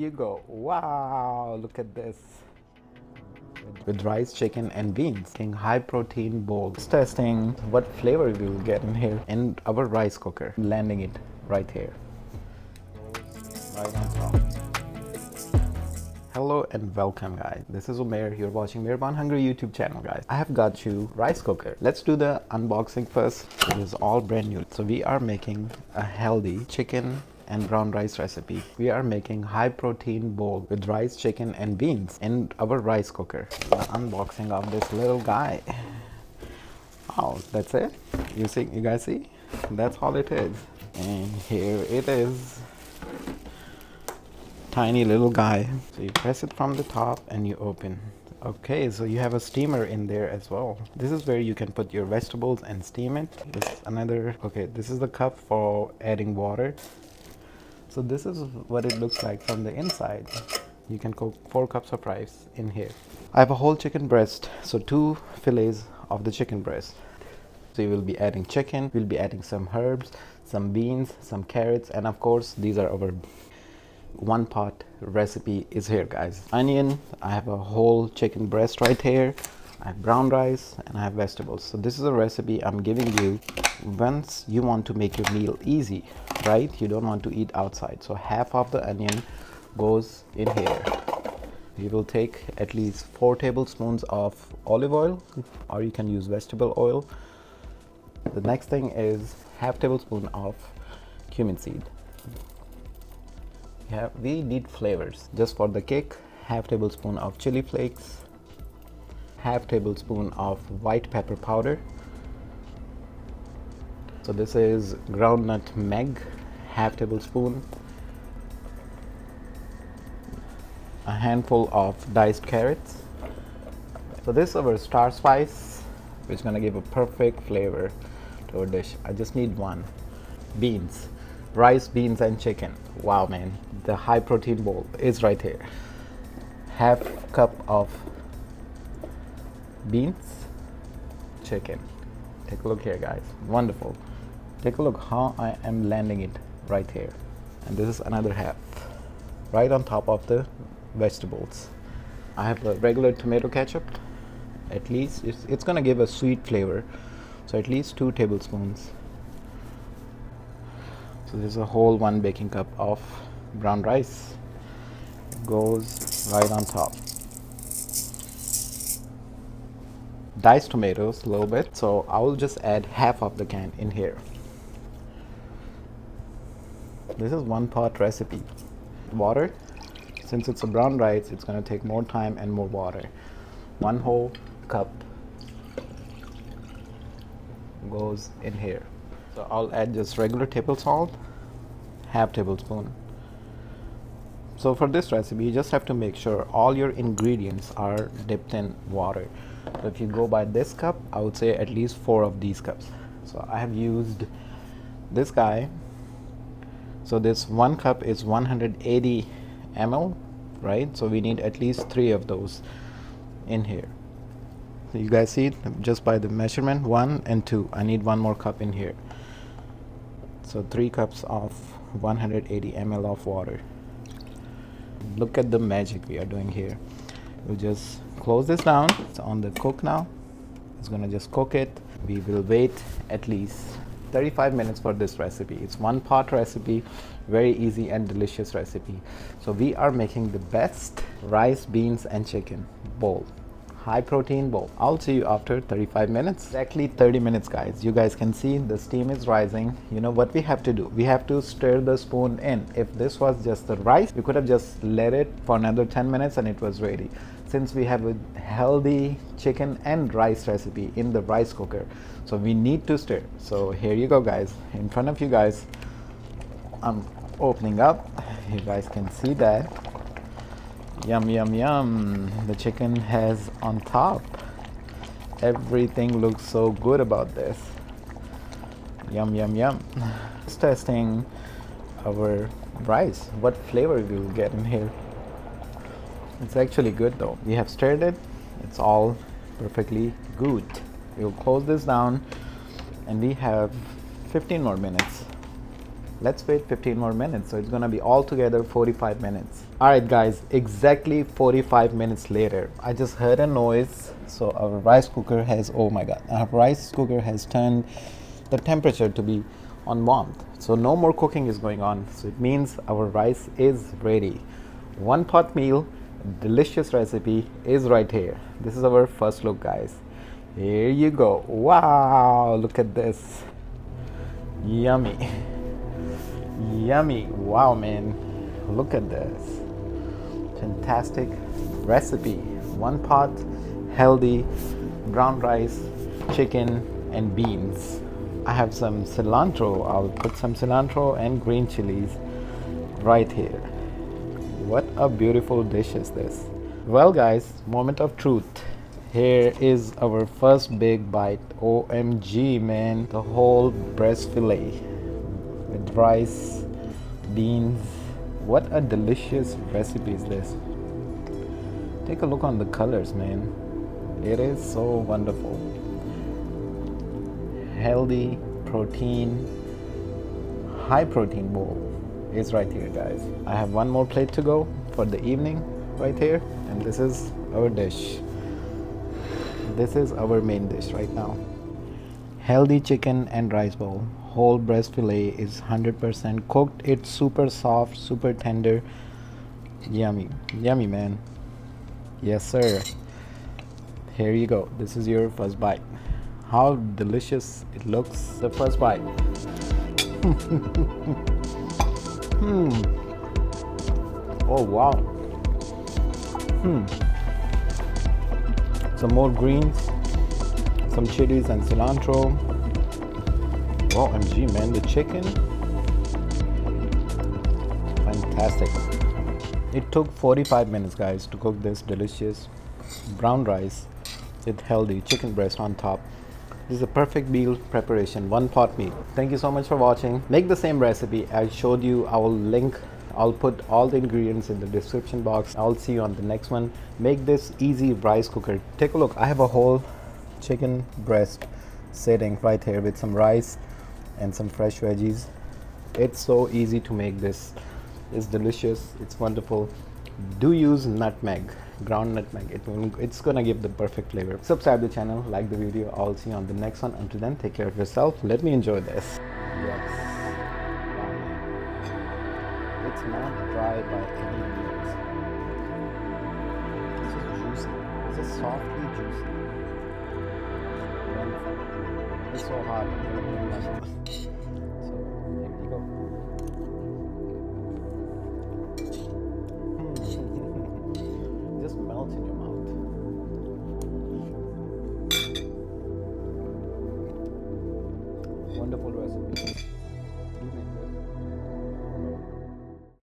you go. Wow, look at this. With rice, chicken, and beans. In high protein bowl. Just testing what flavor we will get in here in our rice cooker. Landing it right here. Right on top. Hello and welcome guys. This is Mair. You're watching Mairbornhungry YouTube channel guys. I have got you rice cooker. Let's do the unboxing first. It is all brand new. So we are making a healthy chicken and brown rice recipe. We are making high protein bowl with rice, chicken and beans in our rice cooker. The unboxing of this little guy. Oh, that's it. You guys see? That's all it is. And here it is. Tiny little guy. So you press it from the top and you open. Okay, so you have a steamer in there as well. This is where you can put your vegetables and steam it. This another, okay, this is the cup for adding water. So this is what it looks like from the inside. You can cook 4 cups of rice in here. I have a whole chicken breast, so 2 fillets of the chicken breast. So you will be adding chicken, we'll be adding some herbs, some beans, some carrots, and of course these are our one pot recipe is here guys. Onion, I have a whole chicken breast right here. I have brown rice and I have vegetables. So this is a recipe I'm giving you once you want to make your meal easy, right? You don't want to eat outside. So half of the onion goes in here. You will take at least 4 tablespoons of olive oil, or you can use vegetable oil. The next thing is half tablespoon of cumin seed. We need flavors just for the kick. Half tablespoon of chili flakes, half tablespoon of white pepper powder. So this is ground nutmeg, half tablespoon, a handful of diced carrots. So this is our star spice, which is gonna give a perfect flavor to our dish. I just need one. Beans, rice, beans and chicken. Wow man, the high protein bowl is right here. Half cup of beans, chicken. Take a look here guys, wonderful. Take a look how I am landing it right here. And this is another half, right on top of the vegetables. I have a regular tomato ketchup. At least it's gonna give a sweet flavor. So at least 2 tablespoons. So this is a whole 1 baking cup of brown rice. It goes right on top. Diced tomatoes a little bit, so I will just add half of the can in here. This is 1 pot recipe. Water, since it's a brown rice, it's going to take more time and more water. 1 whole cup goes in here. So I'll add just regular table salt, half tablespoon. So for this recipe, you just have to make sure all your ingredients are dipped in water. So if you go by this cup, I would say at least 4 of these cups. So I have used this guy. So this 1 cup is 180 ml, right? So we need at least 3 of those in here. So you guys see just by the measurement, 1 and 2. I need 1 more cup in here. So 3 cups of 180 ml of water. Look at the magic we are doing here. We'll just close this down. It's on the cook now. It's gonna just cook it. We will wait at least 35 minutes for this recipe. It's 1 pot recipe, very easy and delicious recipe. So we are making the best rice, beans and chicken bowl. High protein bowl. I'll see you after 35 minutes. Exactly 30 minutes guys. You guys can see the steam is rising. You know what we have to do? We have to stir the spoon in. If this was just the rice, we could have just let it for another 10 minutes and it was ready. Since we have a healthy chicken and rice recipe in the rice cooker, so we need to stir. So here you go guys. In front of you guys, I'm opening up. You guys can see that. Yum, yum, yum. The chicken has on top. Everything looks so good about this. Yum, yum, yum. Just testing our rice. What flavor we will get in here. It's actually good though. We have stirred it. It's all perfectly good. We'll close this down and we have 15 more minutes. Let's wait 15 more minutes. So it's gonna be altogether 45 minutes. All right, guys, exactly 45 minutes later, I just heard a noise. So our rice cooker has, oh my God, our rice cooker has turned the temperature to be on warmth. So no more cooking is going on. So it means our rice is ready. One pot meal, delicious recipe is right here. This is our first look, guys. Here you go. Wow, look at this. Yummy. Yummy. Wow, man. Look at this. Fantastic recipe. One pot, healthy, brown rice, chicken, and beans. I have some cilantro. I'll put some cilantro and green chilies right here. What a beautiful dish is this. Well, guys, moment of truth. Here is our first big bite. OMG, man. The whole breast fillet with rice, beans. What a delicious recipe is this. Take a look on the colors, man. It is so wonderful. Healthy, protein, high protein bowl is right here, guys. I have one more plate to go for the evening right here, and this is our dish. This is our main dish right now. Healthy chicken and rice bowl. Whole breast fillet is 100% cooked. It's super soft, super tender. Yummy. Yummy, man. Yes, sir. Here you go. This is your first bite. How delicious it looks. The first bite. Oh, wow. Some more greens, some chilies and cilantro. OMG, man, the chicken. Fantastic. It took 45 minutes, guys, to cook this delicious brown rice with healthy chicken breast on top. This is a perfect meal preparation, one pot meal. Thank you so much for watching. Make the same recipe I showed you. I will link, I'll put all the ingredients in the description box. I'll see you on the next one. Make this easy rice cooker. Take a look. I have a whole chicken breast sitting right here with some rice and some fresh veggies. It's so easy to make this. It's delicious. It's wonderful. Do use nutmeg, ground nutmeg. It's gonna give the perfect flavor. Subscribe to the channel, like the video. I'll see you on the next one. Until then, take care of yourself. Let me enjoy this. Yes. It's not dry by any means. This is juicy. This is softly juicy. Wonderful. It's so hot. I'm gonna put my mouth. So here you go. Just melt in your mouth.